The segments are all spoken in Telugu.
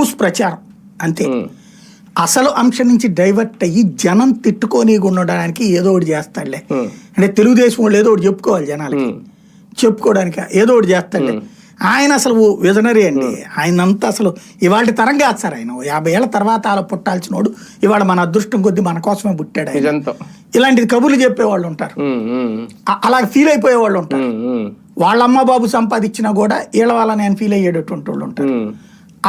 ఫూస్ ప్రచారం అంతే. అసలు అంశం నుంచి డైవర్ట్ అయ్యి జనం తిట్టుకొని ఉండడానికి ఏదో ఒకటి చేస్తాడులే. అంటే తెలుగుదేశం వాళ్ళు ఏదో ఒకటి చెప్పుకోవాలి జనాలకి, చెప్పుకోవడానికి ఏదో ఒకటి చేస్తాడులే. ఆయన అసలు విజనరీ అండి. ఆయనంతా అసలు ఇవాళ తరం కాదు సార్. ఆయన 50 ఏళ్ల తర్వాత అలా పుట్టాల్సినోడు ఇవాళ మన అదృష్టం కొద్దీ మన కోసమే పుట్టాడు ఆయన. ఇలాంటిది కబుర్లు చెప్పేవాళ్ళు ఉంటారు, అలా ఫీల్ అయిపోయే వాళ్ళు ఉంటారు. వాళ్ళ అమ్మ బాబు సంపాదించినా కూడా వీళ్ళ వల్ల నేను ఫీల్ అయ్యేటటువంటి వాళ్ళు ఉంటారు.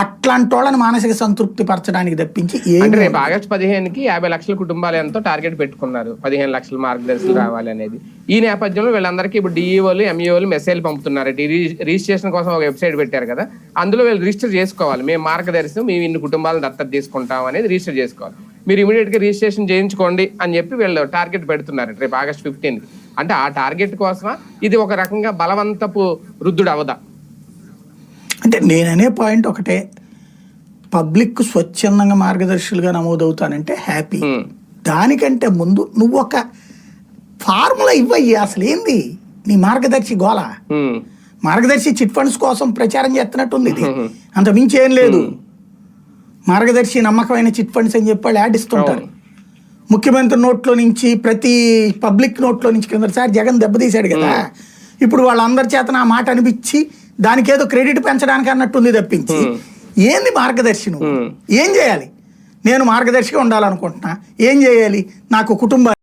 అట్లాంటి వాళ్ళని మానసిక సంతృప్తి పరచడానికి తప్పించి రేపు ఆగస్టు 15కి 50 లక్షల కుటుంబాలు ఎంతో టార్గెట్ పెట్టుకున్నారు. 15 లక్షల మార్గదర్శకులు రావాలి అనేది. ఈ నేపథ్యంలో వీళ్ళందరికీ ఇప్పుడు డిఈఓలు ఎంఈఓలు మెసేజ్ పంపుతున్నారు. రిజిస్ట్రేషన్ కోసం ఒక వెబ్సైట్ పెట్టారు కదా, అందులో వీళ్ళు రిజిస్టర్ చేసుకోవాలి. మేము మార్గదర్శనం, మేము ఇన్ని కుటుంబాలను దత్తత తీసుకుంటాం అనేది రిజిస్టర్ చేసుకోవాలి. మీరు ఇమీడియట్ గా రిజిస్ట్రేషన్ చేయించుకోండి అని చెప్పి వీళ్ళు టార్గెట్ పెడుతున్నారు రేపు ఆగస్టు 15కి. అంటే ఆ టార్గెట్ కోసమా ఇది ఒక రకంగా బలవంతపు రుద్దుడు అవదా? అంటే నేననే పాయింట్ ఒకటే, పబ్లిక్ స్వచ్ఛందంగా మార్గదర్శులుగా నమోదవుతానంటే హ్యాపీ. దానికంటే ముందు నువ్వు ఒక ఫార్ములా ఇవ్వయ్యి. అసలు ఏంది నీ మార్గదర్శి గోళ? మార్గదర్శి చిట్ ఫండ్స్ కోసం ప్రచారం చేస్తున్నట్టుంది ఇది, అంత మించి ఏం లేదు. మార్గదర్శి నమ్మకమైన చిట్ ఫండ్స్ అని చెప్పి వాళ్ళు యాడ్ ఇస్తుంటారు. ముఖ్యమంత్రి నోట్లో నుంచి, ప్రతి పబ్లిక్ నోట్లో నుంచి కిందసారి జగన్ దెబ్బతీశాడు కదా, ఇప్పుడు వాళ్ళందరి చేత ఆ మాట అనిపించి దానికి ఏదో క్రెడిట్ పెంచడానికి అన్నట్టుంది తప్పించి ఏంది మార్గదర్శి? నువ్వు ఏం చేయాలి? నేను మార్గదర్శిగా ఉండాలనుకుంటున్నా, ఏం చేయాలి? నాకు కుటుంబ